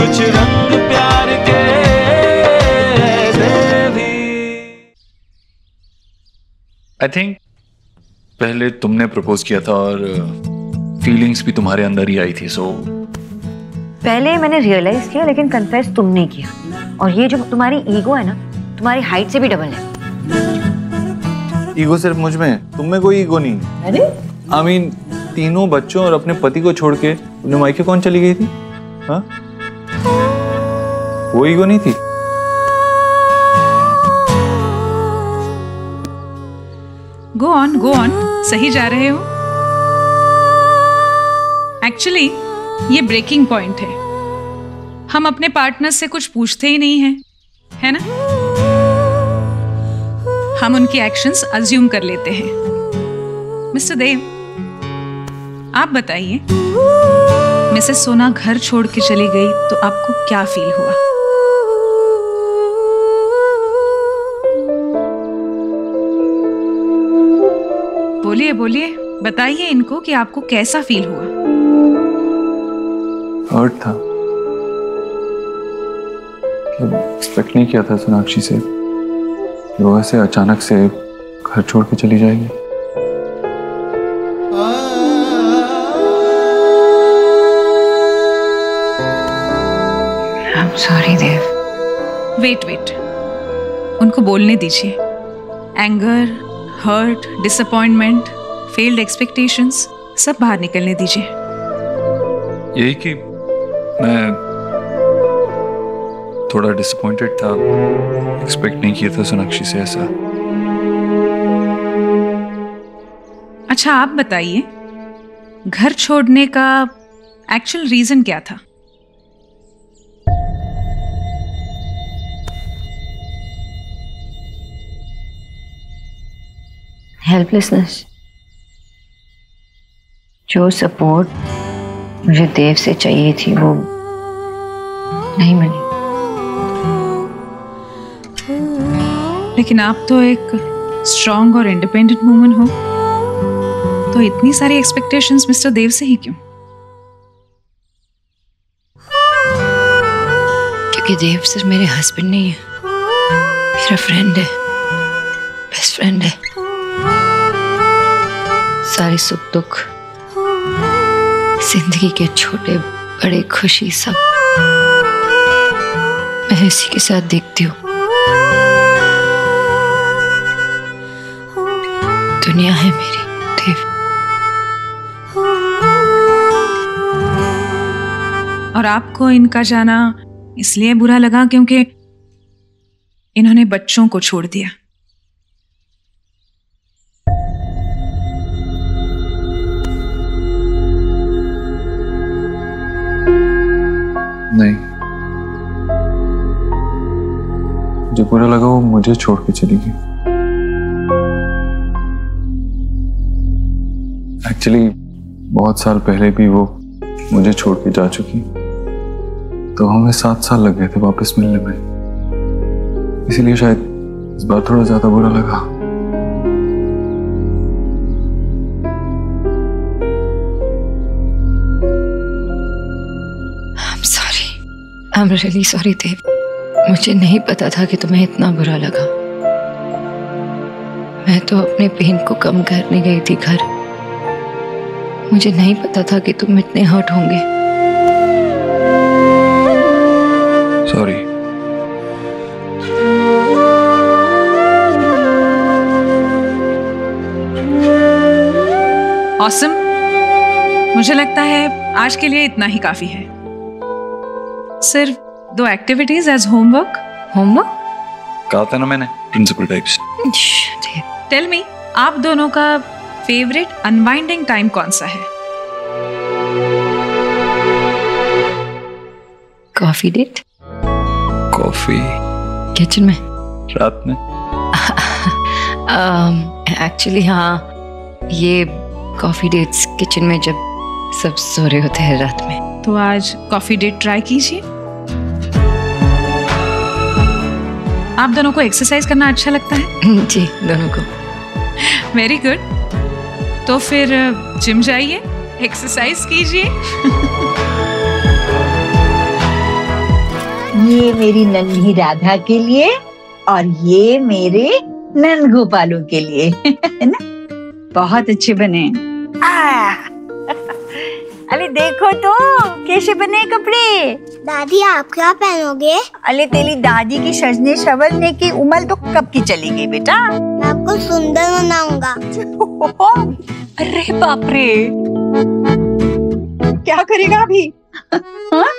कुछ रंग प्यार के ऐसे भी। आई थिंक पहले तुमने प्रपोज किया था और फीलिंग्स भी तुम्हारे अंदर ही आई थी, सो पहले मैंने रियलाइज किया लेकिन कन्फेस तुमने किया। और ये जो तुम्हारी ईगो है ना, तुम्हारी हाइट से भी डबल है। ईगो सिर्फ मुझ में है, तुम में कोई ईगो नहीं। अरे आई मीन तीनों बच्चों और अपने पति को छोड़ के तुमने मायके कौन चली गई थी? हाँ, वो ईगो नहीं थी? गो ऑन, सही जा रहे हो। एक्चुअली ये ब्रेकिंग पॉइंट है। हम अपने पार्टनर से कुछ पूछते ही नहीं हैं, है ना? हम उनके एक्शंस अज्यूम कर लेते हैं। मिस्टर देव, आप बताइए, मिसेस सोना घर छोड़ के चली गई तो आपको क्या फील हुआ? बोलिए बोलिए, बताइए इनको कि आपको कैसा फील हुआ। हर्ट था, एक्सपेक्ट नहीं किया था सोनाक्षी से वो ऐसे अचानक से घर छोड़ के चली जाएगी। I'm sorry Dev. वेट, उनको बोलने दीजिए। Anger, hurt, disappointment, failed expectations सब बाहर निकलने दीजिए। यही कि मैं थोड़ा डिसअपॉइंटेड था, एक्सपेक्ट नहीं किया था सोनाक्षी से ऐसा। अच्छा आप बताइए, घर छोड़ने का एक्चुअल रीजन क्या था? हेल्पलेसनेस। जो सपोर्ट मुझे देव से चाहिए थी वो नहीं मिली। लेकिन आप तो एक स्ट्रॉन्ग और इंडिपेंडेंट वुमन हो, तो इतनी सारी एक्सपेक्टेशंस मिस्टर देव से ही क्यों? क्योंकि देव सिर्फ मेरे हस्बैंड नहीं है, मेरा फ्रेंड है, बेस्ट फ्रेंड है। सारे सुख दुख, जिंदगी के छोटे बड़े खुशी सब मैं इसी के साथ देखती हूँ। दुनिया है मेरी देव। और आपको इनका जाना इसलिए बुरा लगा क्योंकि इन्होंने बच्चों को छोड़ दिया। नहीं, जो बुरा लगा वो मुझे छोड़ के चली गई। एक्चुअली बहुत साल पहले भी वो मुझे छोड़ के जा चुकी, तो हमें 7 साल लग गए थे वापस मिलने में, इसीलिए शायद इस बार थोड़ा ज्यादा बुरा लगा। I'm really sorry देव। मुझे नहीं पता था कि तुम्हें इतना बुरा लगा। मैं तो अपने पेन को कम करने गई थी घर। मुझे नहीं पता था कि तुम इतने हर्ट होंगे। सॉरी। ऑसम, मुझे लगता है आज के लिए इतना ही काफी है। सिर्फ 2 एक्टिविटीज एज होमवर्क। होमवर्क? कहा था ना मैंने, प्रिंसिपल टाइप्स। टेल मी, आप दोनों का फेवरेट अनवाइंडिंग टाइम कौन सा है? Coffee date. कॉफी किचन में रात में? एक्चुअली हाँ, ये कॉफी डेट्स किचन में जब सब सो रहे होते हैं रात में। तो आज कॉफी डेट ट्राई कीजिए। आप दोनों को एक्सरसाइज करना अच्छा लगता है? जी, दोनों को। Very good. तो फिर जिम जाइए, एक्सरसाइज कीजिए। ये मेरी नन्ही राधा के लिए और ये मेरे नंद गोपालों के लिए है ना? बहुत अच्छे बने। अरे देखो तो कैसे बने कपड़े। दादी आप क्या पहनोगे? अरे तेरी दादी की सजने संवरने की उम्र तो कब की चली गई बेटा। मैं आपको सुंदर बनाऊंगा। अरे बाप रे, क्या करेगा अभी? हाँ?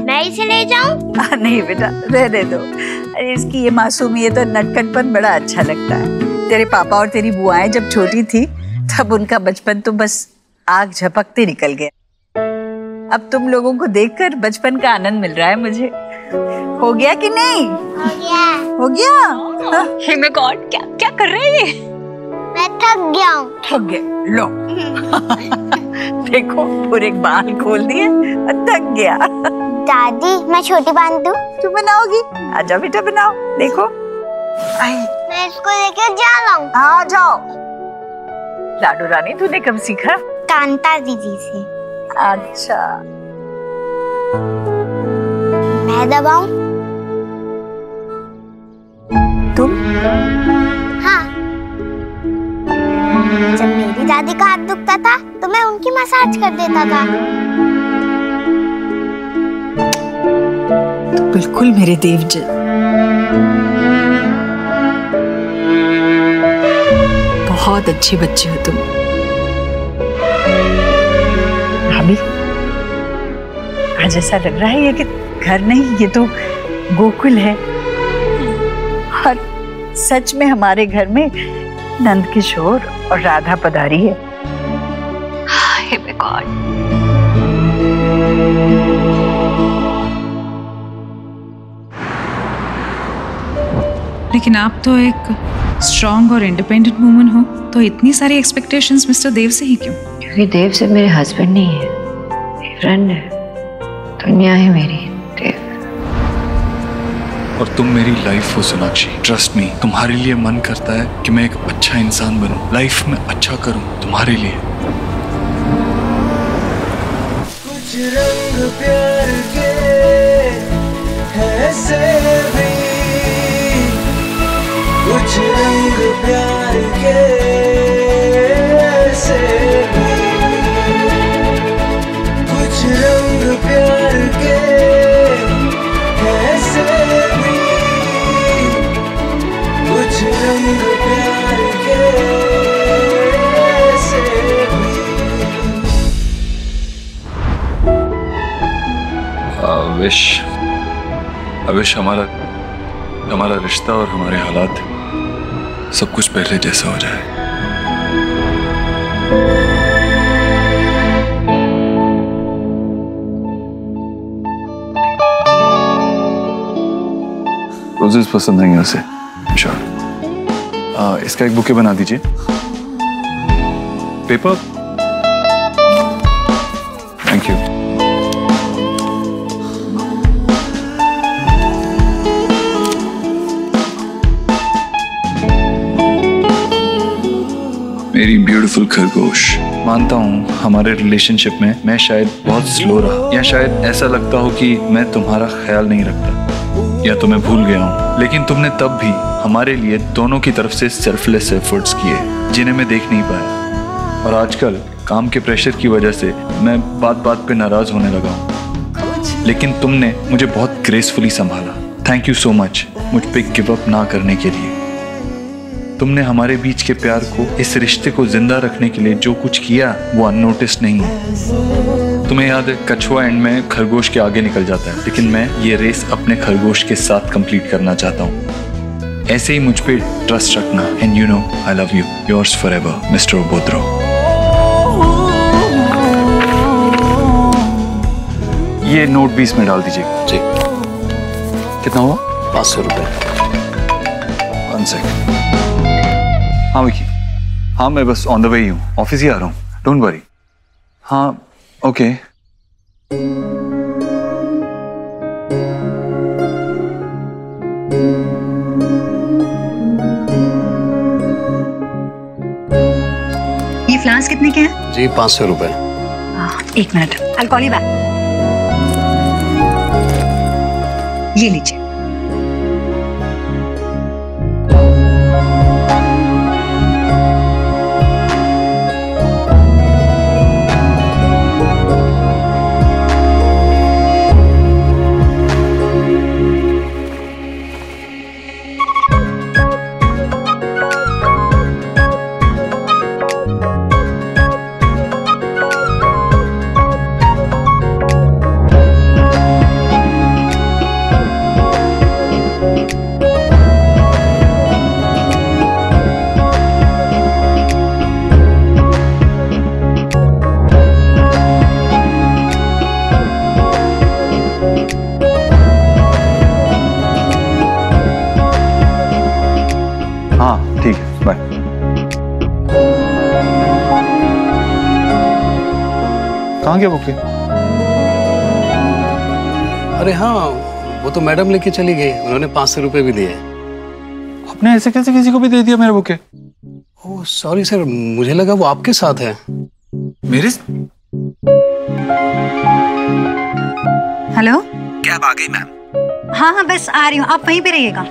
मैं इसे ले जाऊं? नहीं बेटा, रहने दो। अरे इसकी ये मासूमियत और नटखटपन बड़ा अच्छा लगता है। तेरे पापा और तेरी बुआएं जब छोटी थी तब उनका बचपन तो बस आग झपकते निकल गया। अब तुम लोगों को देखकर बचपन का आनंद मिल रहा है मुझे। हो गया कि नहीं? हो गया। हो गया? हे माय गॉड, क्या क्या कर रहे हैं ये? मैं थक गया हूँ। थक गए? लो देखो पूरे बाल खोल दिए और थक गया। दादी मैं छोटी बांध दूं? तू बनाओगी? आजा बेटा बनाओ। देखो मैं इसको लेकर जा रहा हूँ। आ जाओ। लाडू रानी तूने कब सीखा? कांता दीदी से। अच्छा, मैं दबाऊं? तुम? हाँ। जब मेरी दादी का हाथ दुखता था तो मैं उनकी मसाज कर देता था। तो बिल्कुल मेरे देव जी। बहुत अच्छे बच्चे हो तुम। भाभी, आज ऐसा लग रहा है ये कि घर नहीं, ये तो गोकुल है। और सच में हमारे घर में नंद किशोर और राधा पधारी है। Hey my God. लेकिन आप तो एक स्ट्रॉन्ग और इंडिपेंडेंट वुमन हो, तो इतनी सारी एक्सपेक्टेशंस मिस्टर देव से ही क्यों? क्योंकि देव से मेरे हस्बैंड नहीं है, फ्रेंड है, दुनिया है मेरी देव। और तुम मेरी लाइफ हो सोनाक्षी। ट्रस्ट मी, तुम्हारे लिए मन करता है कि मैं एक अच्छा इंसान बनूं, लाइफ में अच्छा करूं तुम्हारे लिए। कुछ रंग प्यार के ऐसे भी, कुछ रंग प्यार के ऐसे भी, कुछ रंग प्यार के ऐसे भी, कुछ रंग प्यार के ऐसे भी। विश हमारा रिश्ता और हमारे हालात सब कुछ पहले जैसा हो जाए। रोजेस पसंद नहीं है उसे। श्योर। इसका एक बुके बना दीजिए। पेपर। Thank you. मेरी ब्यूटीफुल खरगोश, मानता हूँ हमारे रिलेशनशिप में मैं शायद बहुत स्लो रहा, या शायद ऐसा लगता हो कि मैं तुम्हारा ख्याल नहीं रखता या तुम्हें भूल गया हूँ, लेकिन तुमने तब भी हमारे लिए दोनों की तरफ से सेल्फलेस एफर्ट्स किए जिन्हें मैं देख नहीं पाया। और आजकल काम के प्रेशर की वजह से मैं बात बात पे नाराज होने लगा हूँ, लेकिन तुमने मुझे बहुत ग्रेसफुली संभाला। थैंक यू सो मच मुझ पे गिव अप ना करने के लिए। तुमने हमारे बीच के प्यार को, इस रिश्ते को जिंदा रखने के लिए जो कुछ किया वो अननोटिस्ड नहीं है। तुम्हें याद है कछुआ एंड में खरगोश के आगे निकल जाता है, लेकिन मैं ये रेस अपने खरगोश के साथ कंप्लीट करना चाहता हूँ। ऐसे ही मुझ पे ट्रस्ट रखना। And you know I love you. Yours forever mister Obodro. ये नोट भी इसमें डाल दीजिएगा। जी। कितना हुआ? 500 रुपए। 1 सेकेंड। हाँ विकी, हाँ मैं बस ऑन द वे ही हूँ, ऑफिस ही आ रहा हूँ, डोंट वरी। हाँ ओके। ये फ्लावर ग्लास कितने के हैं? जी 500 रुपए। एक minute, I'll call you back। ये लीजिए। हाँ ठीक है, बाय। कहाँ गया बुके? अरे हाँ, वो तो मैडम लेके चली गई, उन्होंने 500 रुपए भी दिए। आपने ऐसे कैसे किसी को भी दे दिया मेरे बुके? ओह सॉरी सर, मुझे लगा वो आपके साथ है। मेरे? हेलो, क्या आप आ गई मैम? हाँ हाँ बस आ रही हूँ, आप वहीं पे रहिएगा।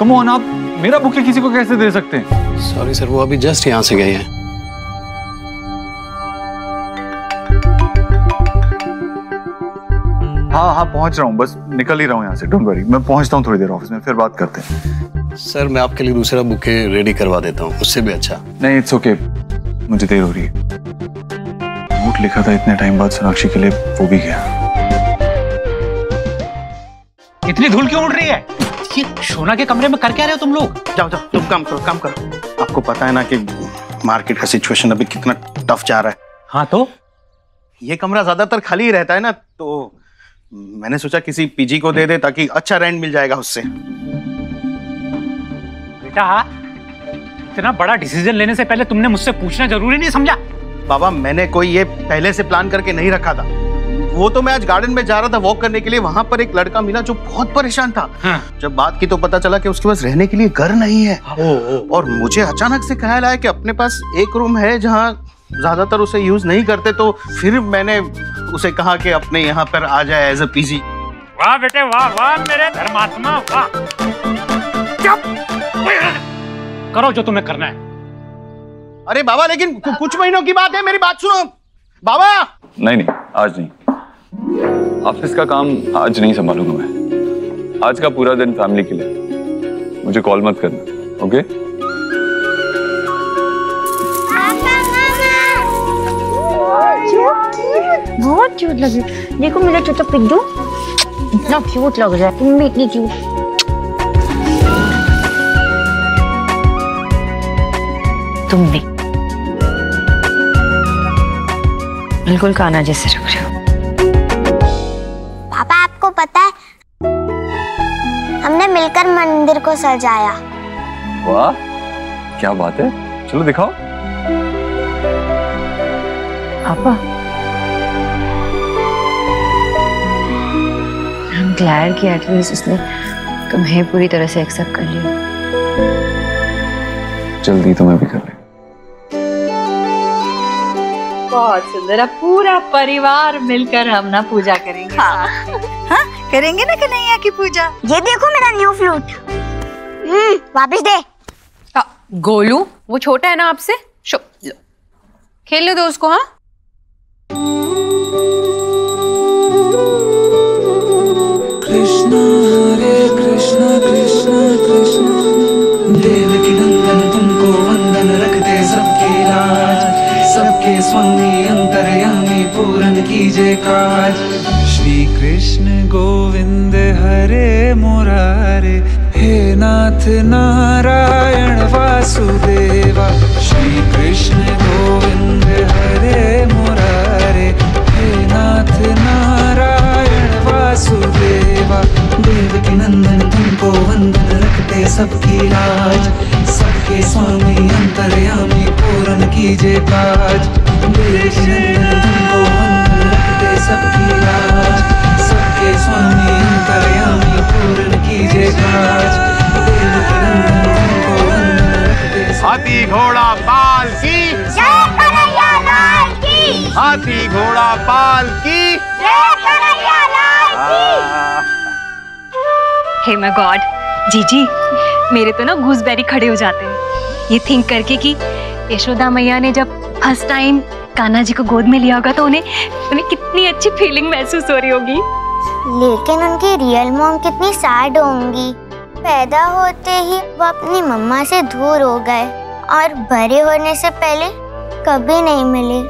कम ऑन, आप मेरा बुके किसी को कैसे दे सकते हैं? सॉरी सर, वो अभी जस्ट यहाँ से गए हैं। हाँ हाँ पहुंच रहा हूँ, बस निकल ही रहा हूँ यहाँ से। डोंट वरी, मैं पहुंचता हूँ थोड़ी देर ऑफिस में, फिर बात करते हैं। सर मैं आपके लिए दूसरा बुके रेडी करवा देता हूँ, उससे भी अच्छा। नहीं इट्स ओके, मुझे देर हो रही है। नोट लिखा था इतने टाइम बाद सोनाक्षी के लिए, वो भी गया। इतनी धूल क्यों उड़ रही है? ये सोना के कमरे में कर क्या रहे हो तुम लोग? जाओ जाओ, तुम काम करो, काम करो। आपको पता है ना कि मार्केट का सिचुएशन अभी कितना टफ जा रहा है। हाँ तो ये कमरा ज्यादातर खाली ही रहता है ना, तो मैंने सोचा किसी पीजी को दे दे ताकि अच्छा रेंट मिल जाएगा उससे। बेटा, इतना बड़ा डिसीजन लेने से पहले तुमने मुझसे पूछना जरूरी नहीं समझा? बाबा मैंने कोई ये पहले से प्लान करके नहीं रखा था। वो तो मैं आज गार्डन में जा रहा था वॉक करने के लिए, वहां पर एक लड़का मिला जो बहुत परेशान था। हाँ। जब बात की तो पता चला कि उसके पास रहने के लिए घर नहीं है। और मुझे अचानक से ख्याल आया कि अपने पास एक रूम है जहाँ ज्यादातर उसे यूज नहीं करते, तो फिर मैंने उसे कहा कि अपने यहाँ पर आ जाए एज अ पीजी। वाह बेटे वाह, वाह मेरे धर्मात्मा, वाह। करो जो तुम्हें करना है। अरे बाबा लेकिन कुछ महीनों की बात है, मेरी बात सुनो बाबा। नहीं नहीं, आज नहीं। ऑफिस का काम आज नहीं संभालूंगा मैं। आज का पूरा दिन फैमिली के लिए। मुझे कॉल मत करना, ओके? बहुत क्यूट लग रही है। देखो मेरा छोटा पिग्गू इतना क्यूट लग रहा है, तुम भी इतनी क्यूट। तुम भी बिल्कुल कान्हा जैसे लग रहे हो। पापा आपको पता है हमने मिलकर मंदिर को सजाया। वाह क्या बात है, चलो दिखाओ। पापा I'm glad कि एटलीस्ट उसने तुम्हें पूरी तरह से एक्सेप्ट कर लिया। जल्दी तुम्हें भी कर ले। बहुत सुंदर, अब पूरा परिवार मिलकर हम ना पूजा करेंगे। हाँ, हाँ करेंगे ना कन्हैया की पूजा। ये देखो मेरा न्यू फ्लूट। वापस दे। गोलू वो छोटा है ना आपसे, खेलने दो उसको। हाँ कृष्ण हरे कृष्ण कृष्ण कृष्ण देवकी नंदन तुमको वंदन रखते सबके लाज, सबके स्वामी अंतर्यामी पूरन कीजे काज। श्री कृष्ण गोविंद हरे मुरारे, हे नाथ नारायण वासुदेवा। श्री कृष्ण गोविंद हरे मुरारे, हे नाथ नारायण वासुदेवा। देवकी नंदन तुमको वंदन रखते सबकी लाज, सबके स्वामी अंतर्यामी पूरन कीजे काज। देवकी नंदन तुमको वंदन रखते सबकी लाज, सबके स्वामी अंतर्यामी पूरन कीजे काज। देवकी नंदन तुमको वंदन रखते। हाथी घोड़ा पाल की हाथी घोड़ा पालकी। हे माय गॉड, जीजी मेरे तो ना गूसबेरी खड़े हो जाते हैं ये थिंक करके कि यशोदा मैया ने जब फर्स्ट टाइम कान्हा जी को गोद में लिया होगा तो उन्हें कितनी अच्छी फीलिंग महसूस हो रही होगी। लेकिन उनकी रियल मॉम कितनी सैड होंगी। पैदा होते ही वो अपनी मम्मा से दूर हो गए और बड़े होने से पहले कभी नहीं मिले।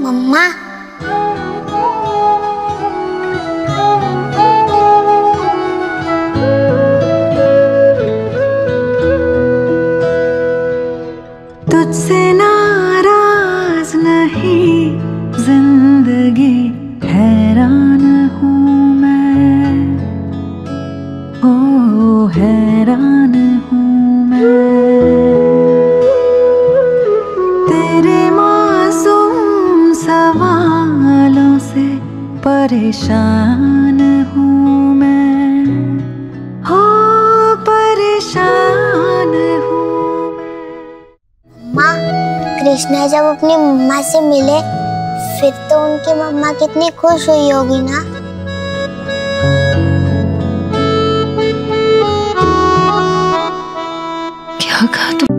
मम्मा तुझसे नाराज नहीं जिंदगी हैरान हूँ मैं, ओ हैरान हूँ मैं। तेरे मासूम सवालों से परेशान हूँ मैं, हो परेशान हूँ। माँ, कृष्णा जब अपनी मम्मा से मिले फिर तो उनकी मम्मा कितनी खुश हुई होगी ना। क्या कहा तुम?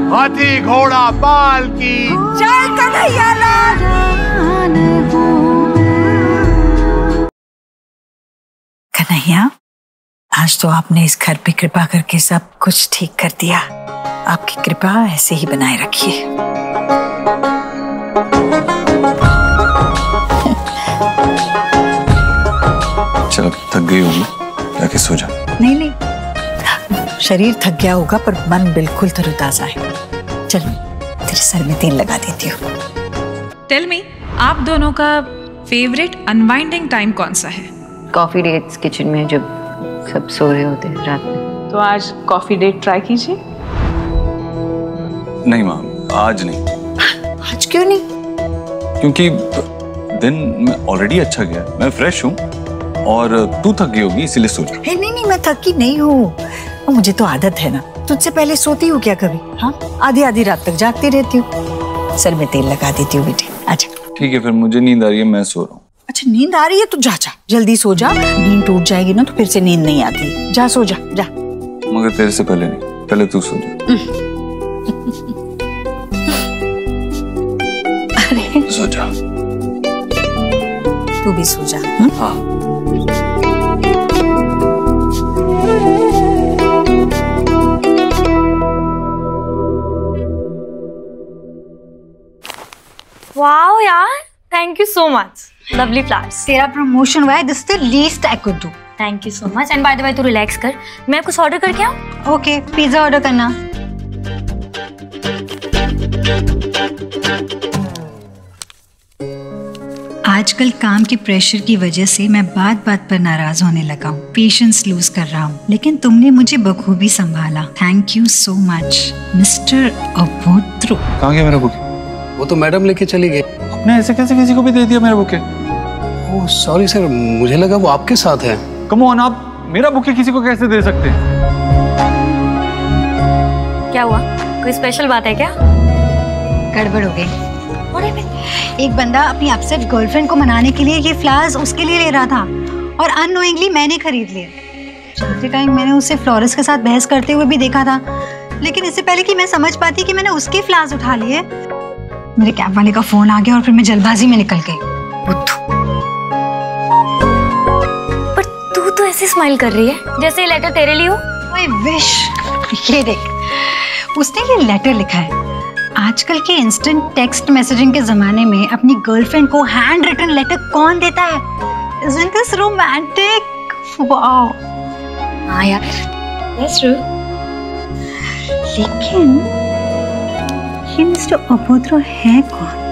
हाथी घोड़ा पालकी। जय कन्हैया लाल। कन्हैया, आज तो आपने इस घर पे कृपा करके सब कुछ ठीक कर दिया। आपकी कृपा ऐसे ही बनाए रखिए। चल थक गई हूँ जाके सो जा। नहीं नहीं, शरीर थक गया होगा पर मन बिल्कुल तरोताजा है। चल तेरे सर में तेल लगा देती हूँ। टेल मी, आप दोनों का फेवरेट अनवाइंडिंग टाइम कौन सा है? कॉफी डेट्स किचन में जब सब सो रहे होते हैं रात में। तो आज कॉफी डेट ट्राई कीजिए। नहीं माँ, आज नहीं। आज क्यों नहीं? क्योंकि दिन में ऑलरेडी अच्छा गया, मैं फ्रेश हूँ और तू थक गई होगी इसीलिए सो जा। नहीं नहीं, मैं थकी नहीं हूँ, मुझे तो आदत है ना। तुझसे पहले सोती हूँ क्या कभी? हाँ, आधी आधी रात तक जागती रहती हूँ। सर में तेल लगा देती हूँ बेटे, आजा। ठीक है, फिर मुझे नींद आ रही है, मैं सो रहा हूँ। अच्छा नींद आ रही है तो जा जा, जल्दी सो जा। नींद टूट जाएगी ना तो फिर से नींद नहीं आती। जा सो जा, जा। मगर तेरे से पहले नहीं, पहले तू सो जा। अरे सो जा। तू भी सो जा। हाँ। वाओ यार, thank you so much, lovely flowers. तेरा प्रमोशन हुआ है, this is the least I could do. Thank you so much. And by the way तू रिलैक्स कर, मैं कुछ ऑर्डर करके आऊँ? ओके, पिज्जा ऑर्डर करना। आजकल काम के प्रेशर की वजह से मैं बात बात पर नाराज होने लगा हूँ, पेशेंस लूज कर रहा हूँ, लेकिन तुमने मुझे बखूबी संभाला। Thank you so much mister Abhodro. कहाँ गया मेरा बुके? वो तो मैडम लेके चली गई। आपने ऐसे कैसे किसी को भी दे दिया मेरा बुके? ओह सॉरी सर, मुझे लगा वो आपके साथ है। कम ऑन, आप मेरा बुके किसी को कैसे दे सकते हैं? क्या हुआ, कोई स्पेशल बात है क्या? गड़बड़ हो गई। एक बंदा अपनी अपसेट गर्लफ्रेंड को मनाने के लिए ये फ्लावर्स उसके लिए ले रहा था और अननोइंगली मैंने खरीद लिए। चलते टाइम मैंने उसे फ्लोरिस्ट के साथ बहस करते हुए भी देखा था, लेकिन इससे पहले कि मैं समझ पाती कि मैंने उसके फ्लावर्स उठा लिए, मेरे कैब वाले का फोन आ गया और फिर मैं जल्दबाजी में निकल गई। पर तू तो ऐसे स्माइल कर रही है जैसे ये लेटर तेरे लिए हो? I wish. ये देख, उसने ये लेटर लिखा है। आजकल के इंस्टेंट टेक्स्ट मैसेजिंग के जमाने में अपनी गर्लफ्रेंड को हैंड रिटन लेटर कौन देता है? Isn't this romantic? Wow. हाँ यार, that's true. लेकिन ये मिस्टर अभद्र है कौन?